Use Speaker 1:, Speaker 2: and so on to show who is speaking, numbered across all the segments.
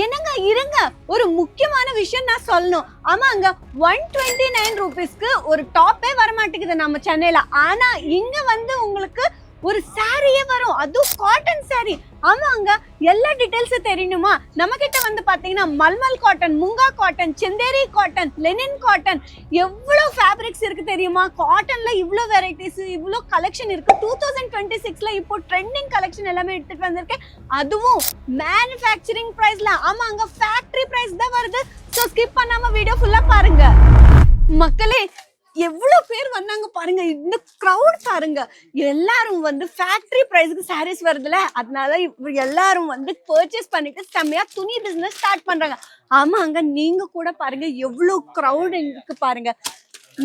Speaker 1: என்னங்க இருங்க, ஒரு முக்கியமான விஷயம் நான் சொல்லணும். ஆமாங்க, 129 ரூபீஸ்க்கு ஒரு டாப்பே வர மாட்டேங்குது நம்ம சென்னையில. ஆனா இங்க வந்து உங்களுக்கு ஒரு சாரியே வரும், அதுவும் காட்டன் சாரி. ஆமாங்க, எல்லா டீடைல்ஸும் தெரியணுமா? நம்ம கிட்ட வந்து பாத்தீங்கன்னா mulmul cotton, munga cotton, Chanderi cotton, linen cotton, எவ்வளவு ஃபேப்ரிக்ஸ் இருக்கு தெரியுமா? காட்டன்ல இவ்ளோ வெரைட்டிஸ், இவ்ளோ கலெக்ஷன் இருக்கு. 2026ல இப்போ ட்ரெண்டிங் கலெக்ஷன் எல்லாமே எடுத்துட்டு வந்திருக்கேன், அதுவும் மேனுஃபேக்சரிங் பிரைஸ்ல. ஆமாங்க, ஃபேக்டரி பிரைஸ் தான் வருது. சோ ஸ்கிப் பண்ணாம வீடியோ ஃபுல்லா பாருங்க மக்களே. எவ்வளவு பேர் வந்தாங்க பாருங்க, இந்த கிரவுட் பாருங்க. எல்லாரும் வந்து ஃபேக்டரி பிரைஸ்க்கு சாரீஸ் வருதுல, அதனால எல்லாரும் வந்து பர்ச்சேஸ் பண்ணிட்டு செம்மையா துணி பிசினஸ் ஸ்டார்ட் பண்றாங்க. ஆமாங்க, நீங்க கூட பாருங்க எவ்வளவு கிரவுட் இருக்கு பாருங்க.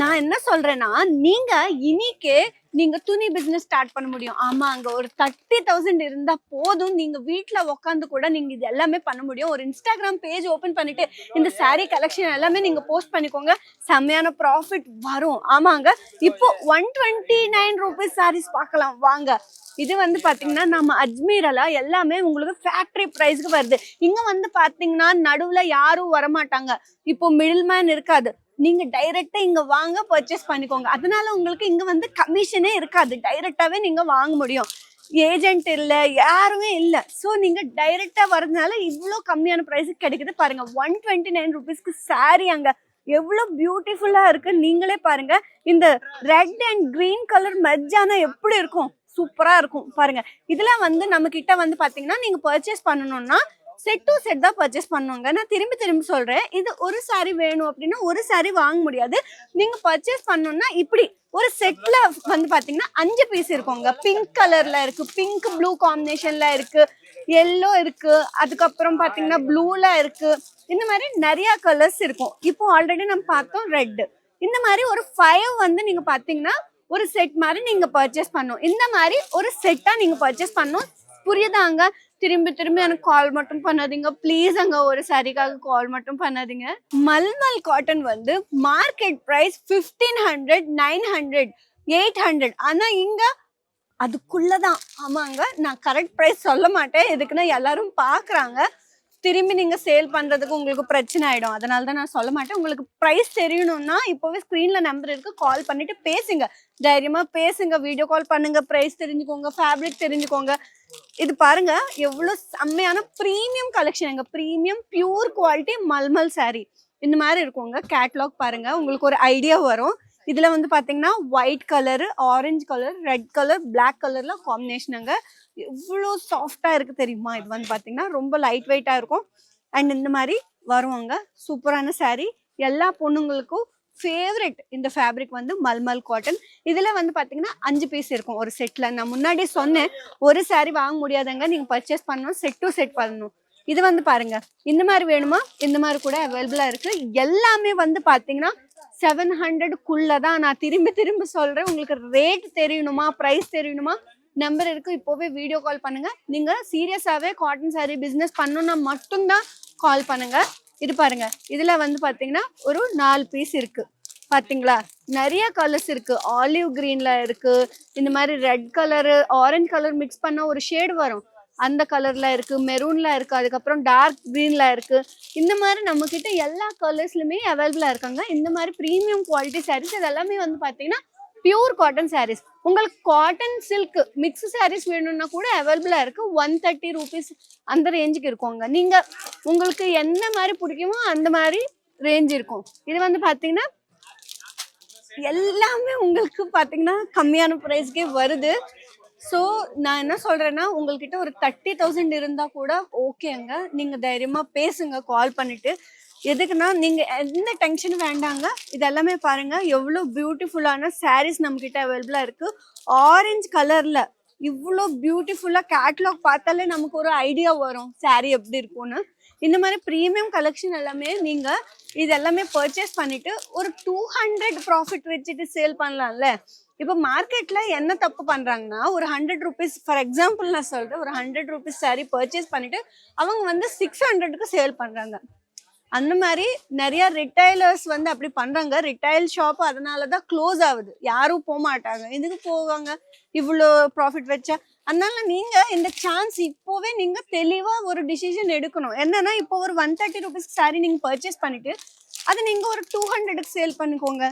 Speaker 1: நான் என்ன சொல்றேன்னா, நீங்க இன்னைக்கே நீங்க துணி பிசினஸ் ஸ்டார்ட் பண்ண முடியும். ஆமாங்க, ஒரு 30,000 இருந்தா போதும், நீங்க வீட்ல உட்காந்து கூட நீங்க இது எல்லாமே பண்ண முடியும். ஒரு இன்ஸ்டாகிராம் பேஜ் ஓபன் பண்ணிட்டு இந்த சாரீ கலெக்ஷன் எல்லாமே நீங்க போஸ்ட் பண்ணிக்கோங்க, செம்மையான ப்ராஃபிட் வரும். ஆமாங்க, இப்போ 129 ரூபீஸ் சாரீஸ் பார்க்கலாம் வாங்க. இது வந்து பாத்தீங்கன்னா நம்ம அஜ்மீரல எல்லாமே உங்களுக்கு ஃபேக்டரி பிரைஸ்க்கு வருது. இங்க வந்து பாத்தீங்கன்னா நடுவுல யாரும் வரமாட்டாங்க, இப்போ மிடில் மேன் இருக்காது. நீங்க டைரக்டா இங்க வாங்க பர்ச்சேஸ் பண்ணிக்கோங்க. அதனால உங்களுக்கு இங்க வந்து கமிஷனே இருக்காது, டைரக்டாவே நீங்க வாங்க முடியும். ஏஜென்ட் இல்ல, யாருமே இல்ல. சோ நீங்க டைரக்டா வரதுனால இவ்வளவு கம்மியான பிரைஸுக்கு கிடைக்குது பாருங்க. 129 ரூபீஸ்க்கு சாரி அங்க எவ்வளவு பியூட்டிஃபுல்லா இருக்கு, நீங்களே பாருங்க. இந்த ரெட் அண்ட் கிரீன் கலர் மெர்ஜானா எப்படி இருக்கும், சூப்பரா இருக்கும் பாருங்க. இதுல வந்து நம்ம கிட்ட வந்து பாத்தீங்கன்னா நீங்க பர்ச்சேஸ் பண்ணணும்னா செட் டு செட் தான் பர்ச்சேஸ் பண்ணுவாங்க. நான் திரும்பி திரும்பி சொல்றேன், இது ஒரு சாரி வேணும் அப்படின்னா ஒரு சாரி வாங்க முடியாது. நீங்க பர்ச்சேஸ் பண்ணணும்னா இப்படி ஒரு செட்ல வந்து பாத்தீங்கன்னா 5 பீஸ் இருக்குங்க. பிங்க் கலர்ல இருக்கு, பிங்க் ப்ளூ காம்பினேஷன்ல இருக்கு, எல்லோ இருக்கு, அதுக்கப்புறம் பாத்தீங்கன்னா ப்ளூல இருக்கு. இந்த மாதிரி நிறைய கலர்ஸ் இருக்கும். இப்போ ஆல்ரெடி நம்ம பார்த்தோம் ரெட். இந்த மாதிரி ஒரு 5 வந்து நீங்க பாத்தீங்கன்னா ஒரு செட் மாதிரி நீங்க பர்ச்சேஸ் பண்ணணும். இந்த மாதிரி ஒரு செட்டா நீங்க பர்ச்சேஸ் பண்ணணும். புரியுதாங்க? திரும்பி திரும்பி எனக்கு கால் மட்டும் பண்ணாதீங்க ப்ளீஸ். அங்க ஒரு சாரிக்காக கால் மட்டும் பண்ணாதீங்க. மல்மல் காட்டன் வந்து மார்க்கெட் பிரைஸ் 1500, 900, 800. ஆனா இங்க அதுக்குள்ளதான். ஆமாங்க, நான் கரெக்ட் பிரைஸ் சொல்ல மாட்டேன், எதுக்குன்னா எல்லாரும் பாக்குறாங்க, திரும்பி நீங்க சேல் பண்றதுக்கு உங்களுக்கு பிரச்சனை ஆயிடும். அதனாலதான் நான் சொல்ல மாட்டேன். உங்களுக்கு பிரைஸ் தெரியணும்னா இப்பவே ஸ்கிரீன்ல நம்பர் இருக்கு, கால் பண்ணிட்டு பேசுங்க, தைரியமா பேசுங்க, வீடியோ கால் பண்ணுங்க, பிரைஸ் தெரிஞ்சுக்கோங்க, ஃபேப்ரிக் தெரிஞ்சுக்கோங்க. இது பாருங்க எவ்வளவு செம்மையான பிரீமியம் கலெக்ஷன். எங்க premium pure quality mulmul sorry இந்த மாதிரி இருக்குங்க. கேட்லாக் பாருங்க, உங்களுக்கு ஒரு ஐடியா வரும். இதுல வந்து பாத்தீங்கன்னா white colour, orange colour, red colour, black கலர்ல காம்பினேஷனுங்க. எவ்வளோ சாஃப்டா இருக்கு தெரியுமா? இது வந்து பாத்தீங்கன்னா ரொம்ப லைட் வெயிட்டா இருக்கும். அண்ட் இந்த மாதிரி வருவாங்க, சூப்பரான சாரி. எல்லா பொண்ணுங்களுக்கும் ஃபேவரட் இந்த ஃபேப்ரிக் வந்து மல்மல் காட்டன். இதுல வந்து பாத்தீங்கன்னா 5 பீஸ் இருக்கும் ஒரு செட்ல. நான் முன்னாடி சொன்னேன், ஒரு சாரி வாங்க முடியாதங்க, நீங்க பர்ச்சேஸ் பண்ணணும், செட் டு செட் பண்ணணும். இது வந்து பாருங்க, இந்த மாதிரி வேணுமா இந்த மாதிரி கூட அவைலபிளா இருக்கு. எல்லாமே வந்து பாத்தீங்கன்னா 700க்குள்ளதான். நான் திரும்பி திரும்பி சொல்றேன், உங்களுக்கு ரேட் தெரியணுமா, பிரைஸ் தெரியணுமா, நம்பர் இருக்கு, இப்போவே வீடியோ கால் பண்ணுங்க. நீங்க சீரியஸாவே காட்டன் சாரி பிசினஸ் பண்ணணும்னா மட்டும்தான் கால் பண்ணுங்க. இது பாருங்க, இதுல வந்து பாத்தீங்கன்னா ஒரு 4 பீஸ் இருக்கு பாத்தீங்களா? நிறைய கலர்ஸ் இருக்கு. ஆலிவ் கிரீன்ல இருக்கு, இந்த மாதிரி red colour, orange colour mix பண்ண ஒரு ஷேடு வரும், அந்த கலர்ல இருக்கு, மெரூன்ல இருக்கு, அதுக்கப்புறம் டார்க் கிரீன்ல இருக்கு. இந்த மாதிரி நம்ம கிட்ட எல்லா கலர்ஸ்லயுமே அவைலபிளா இருக்காங்க. இந்த மாதிரி பிரீமியம் குவாலிட்டி சாரீஸ் இது எல்லாமே வந்து பாத்தீங்கன்னா பியூர் காட்டன் சாரீஸ். உங்களுக்கு காட்டன் சில்க் மிக்ஸ் சாரீஸ் வேணும்னா கூட அவைலபிளா இருக்கு. 130 ரூபீஸ் அந்த ரேஞ்சுக்கு இருக்குங்க. நீங்க உங்களுக்கு என்ன மாதிரி பிடிக்குமோ அந்த மாதிரி ரேஞ்ச் இருக்கும். இது வந்து பாத்தீங்கன்னா எல்லாமே உங்களுக்கு பாத்தீங்கன்னா கம்மியான பிரைஸ்க்கே வருது. ஸோ நான் என்ன சொல்றேன்னா, உங்கள்கிட்ட ஒரு 30,000 இருந்தா கூட ஓகேங்க, நீங்க தைரியமா பேசுங்க கால் பண்ணிட்டு. எதுக்குன்னா நீங்க எந்த டென்ஷனும் வேண்டாங்க. இது எல்லாமே பாருங்க எவ்வளவு பியூட்டிஃபுல்லான சாரீஸ் நம்ம கிட்ட அவைலபிளா இருக்கு. ஆரஞ்சு கலர்ல இவ்வளோ பியூட்டிஃபுல்லா, கேட்லாக் பார்த்தாலே நமக்கு ஒரு ஐடியா வரும் சாரீ எப்படி இருக்கும்னு. இந்த மாதிரி ப்ரீமியம் கலெக்ஷன் எல்லாமே நீங்க இது எல்லாமே பர்ச்சேஸ் பண்ணிட்டு ஒரு 200 ப்ராஃபிட் வச்சுட்டு சேல் பண்ணலாம்ல. இப்போ மார்க்கெட்ல என்ன தப்பு பண்றாங்கன்னா, ஒரு 100 ரூபீஸ் ஃபார் எக்ஸாம்பிள் நான் சொல்றேன், ஒரு 100 ரூபீஸ் சாரீ பர்ச்சேஸ் பண்ணிட்டு அவங்க வந்து 600க்கு சேல் பண்றாங்க. அந்த மாதிரி நிறைய ரிட்டைலர்ஸ் வந்து அப்படி பண்றாங்க. ரிட்டைல் ஷாப் அதனாலதான் க்ளோஸ் ஆகுது. யாரும் போக மாட்டாங்க. இதுக்கு போவாங்க இவ்வளோ ப்ராஃபிட் வச்சா. அதனால நீங்க இந்த சான்ஸ் இப்போவே நீங்க தெளிவா ஒரு டிசிஷன் எடுக்கணும். என்னன்னா இப்போ ஒரு 130 ருபீஸ்க்கு சாரி நீங்க பர்ச்சேஸ் பண்ணிட்டு அதை நீங்க ஒரு 200க்கு சேல் பண்ணிக்கோங்க.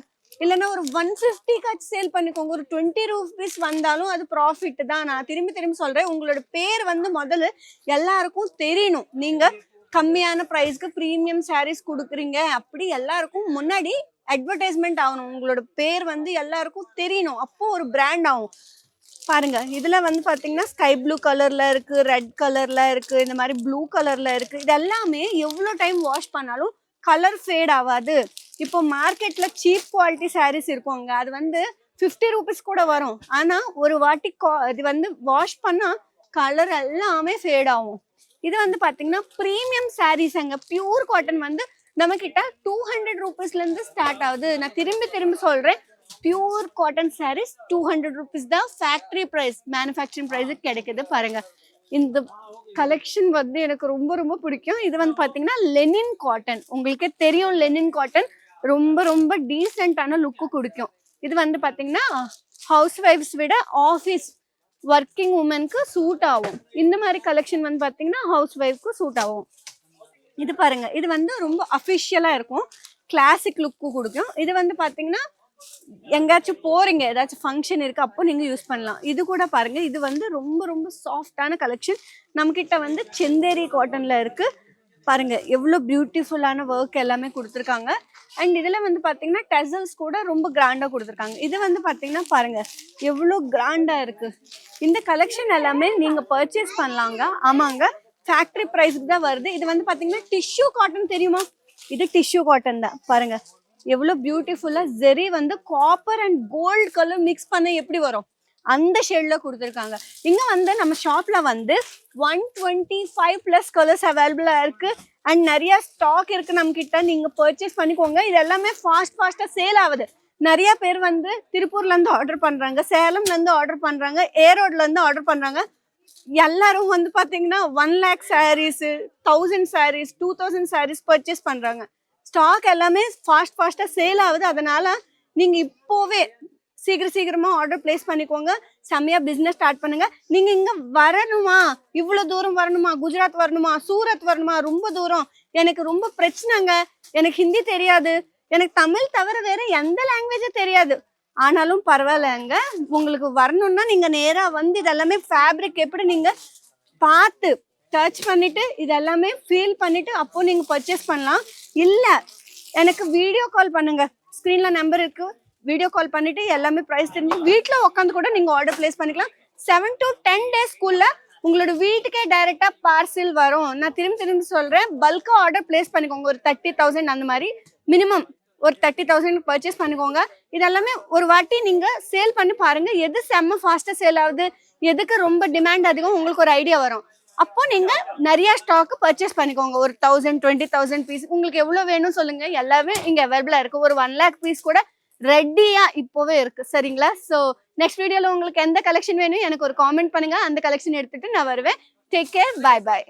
Speaker 1: இல்லைன்னா ஒரு 150க்கு சேல் பண்ணிக்கோங்க. ஒரு 20 ருபீஸ் வந்தாலும் அது ப்ராஃபிட் தான். நான் திரும்பி திரும்பி சொல்றேன், உங்களோட பேர் வந்து முதல்ல எல்லாருக்கும் தெரியணும். நீங்க கம்மியான ப்ரைஸ்க்கு ப்ரீமியம் சாரீஸ் கொடுக்குறீங்க அப்படி எல்லாருக்கும் முன்னாடி அட்வர்டைஸ்மெண்ட் ஆகணும். உங்களோட பேர் வந்து எல்லாருக்கும் தெரியணும். அப்போ ஒரு பிராண்ட் ஆகும். பாருங்க இதுல வந்து பாத்தீங்கன்னா ஸ்கை ப்ளூ கலர்ல இருக்கு, ரெட் கலர்ல இருக்கு, இந்த மாதிரி ப்ளூ கலர்ல இருக்கு. இது எல்லாமே எவ்வளோ டைம் வாஷ் பண்ணாலும் கலர் ஃபேட் ஆகாது. இப்போ மார்க்கெட்ல சீப் குவாலிட்டி சாரீஸ் இருக்குங்க, அது வந்து 50 ருபீஸ் கூட வரும். ஆனா ஒரு வாட்டி இது வந்து வாஷ் பண்ணா கலர் எல்லாமே ஃபேட் ஆகும். இது வந்து பாத்தீங்கன்னா ப்ரீமியம் சாரீஸ் அங்க பியூர் காட்டன் வந்து நம்ம கிட்ட 200 ருபீஸ்ல இருந்து ஸ்டார்ட் ஆகுது. நான் திரும்பி திரும்பி சொல்றேன், பியூர் காட்டன் சாரீஸ் 200 ருபீஸ் தான் ஃபேக்டரி பிரைஸ், மேனுஃபேக்சரிங் பிரைஸுக்கு கிடைக்குது. பாருங்க இந்த கலெக்ஷன் வந்து எனக்கு ரொம்ப ரொம்ப பிடிக்கும். இது வந்து பாத்தீங்கன்னா லெனின் காட்டன். உங்களுக்கே தெரியும் லெனின் காட்டன் ரொம்ப ரொம்ப டீசென்டான லுக்கு கொடுக்கும். இது வந்து பாத்தீங்கன்னா ஹவுஸ் ஒய்ஃப்ஸ் விட ஆஃபீஸ் ஒர்க்கிங் உமனுக்கு சூட் ஆகும். இந்த மாதிரி கலெக்ஷன் வந்து பாத்தீங்கன்னா ஹவுஸ் ஒய்ஃப்க்கு சூட் ஆகும். இது பாருங்க இது வந்து ரொம்ப அஃபிஷியலா இருக்கும், கிளாசிக் லுக்கு கொடுக்கும். இது வந்து பாத்தீங்கன்னா எங்கேயாச்சும் போறீங்க, ஏதாச்சும் ஃபங்க்ஷன் இருக்கு அப்போ நீங்க யூஸ் பண்ணலாம். இது கூட பாருங்க இது வந்து ரொம்ப ரொம்ப சாஃப்டான கலெக்ஷன். நம்ம கிட்ட வந்து செந்தேரி காட்டன்ல இருக்கு. பாருங்க எவ்வளோ பியூட்டிஃபுல்லான ஒர்க் எல்லாமே கொடுத்துருக்காங்க. அண்ட் இதுல வந்து பாத்தீங்கன்னா டெசல்ஸ் கூட ரொம்ப கிராண்டா கொடுத்துருக்காங்க. இது வந்து பாத்தீங்கன்னா பாருங்க எவ்வளோ கிராண்டா இருக்கு. இந்த கலெக்ஷன் எல்லாமே நீங்க பர்ச்சேஸ் பண்ணலாங்க. ஆமாங்க, ஃபேக்டரி ப்ரைஸ்க்கு தான் வருது. இது வந்து பாத்தீங்கன்னா டிஷ்யூ காட்டன் தெரியுமா? இது டிஷ்யூ காட்டன் தான். பாருங்க எவ்வளோ பியூட்டிஃபுல்லா ஜெரி வந்து copper and gold colour mix பண்ண எப்படி வரும் அந்த ஷேட்ல கொடுத்துருக்காங்க. இங்க வந்து நம்ம ஷாப்ல வந்து 125+ கலர்ஸ் அவைலபிளா இருக்கு. அண்ட் நிறைய ஸ்டாக் இருக்கு நம்ம கிட்ட, நீங்க பர்ச்சேஸ் பண்ணிக்கோங்க. இது எல்லாமே ஃபாஸ்டா சேல் ஆகுது. நிறைய பேர் வந்து திருப்பூர்ல இருந்து ஆர்டர் பண்றாங்க, சேலம்ல இருந்து ஆர்டர் பண்றாங்க, ஏரோட்ல இருந்து ஆர்டர் பண்றாங்க. எல்லாரும் வந்து பாத்தீங்கன்னா 1 lakh சாரீஸ், 1000 சாரீஸ், 2000 சாரீஸ் பர்ச்சேஸ் பண்றாங்க. ஸ்டாக் எல்லாமே ஃபாஸ்டா சேல் ஆகுது. அதனால நீங்க இப்போவே சீக்கிரமா ஆர்டர் பிளேஸ் பண்ணிக்கோங்க. செம்மையா பிசினஸ் ஸ்டார்ட் பண்ணுங்க. நீங்க இங்க வரணுமா, இவ்வளவு தூரம் வரணுமா, குஜராத் வரணுமா, சூரத் வரணுமா, ரொம்ப தூரம், எனக்கு ரொம்ப பிரச்சனைங்க, எனக்கு ஹிந்தி தெரியாது, எனக்கு தமிழ் தவிர வேற எந்த லாங்குவேஜும் தெரியாது, ஆனாலும் பரவாயில்லங்க, உங்களுக்கு வரணும்னா நீங்க நேரா வந்து இதெல்லாமே ஃபேப்ரிக் எப்படி நீங்க பார்த்து டச் பண்ணிட்டு இதெல்லாமே ஃபீல் பண்ணிட்டு அப்போ நீங்க பர்ச்சேஸ் பண்ணலாம். இல்ல எனக்கு வீடியோ கால் பண்ணுங்க, ஸ்கிரீன்ல நம்பர் இருக்கு, வீடியோ கால் பண்ணிட்டு எல்லாமே ப்ரைஸ் தெரிஞ்சு வீட்டுல உட்காந்து கூட நீங்க ஆர்டர் பிளேஸ் பண்ணிக்கலாம். 7 to 10 டேஸ்க்குள்ள உங்களோட வீட்டுக்கே டைரக்டா பார்சல் வரும். நான் திரும்பி சொல்றேன், பல்கா ஆர்டர் பிளேஸ் பண்ணிக்கோங்க. ஒரு 30,000 அந்த மாதிரி மினிமம் ஒரு 30,000 பர்ச்சேஸ் பண்ணிக்கோங்க. இதெல்லாமே ஒரு வாட்டி நீங்க சேல் பண்ணி பாருங்க, எது செம்ம ஃபாஸ்டா சேல் ஆகுது, எதுக்கு ரொம்ப டிமாண்ட் அதிகம், உங்களுக்கு ஒரு ஐடியா வரும். அப்போ நீங்க நிறைய ஸ்டாக் பர்ச்சேஸ் பண்ணிக்கோங்க. ஒரு 1000 20,000 பீஸ் உங்களுக்கு எவ்வளவு வேணும் சொல்லுங்க, எல்லாமே இங்க அவைலபிளா இருக்கு. ஒரு 1 lakh பீஸ் கூட ரெடியா இப்போவே இருக்கு. சரிங்களா? ஸோ நெக்ஸ்ட் வீடியோல உங்களுக்கு எந்த கலெக்ஷன் வேணும் எனக்கு ஒரு காமெண்ட் பண்ணுங்க, அந்த கலெக்ஷன் எடுத்துட்டு நான் வருவேன். Take care, bye by.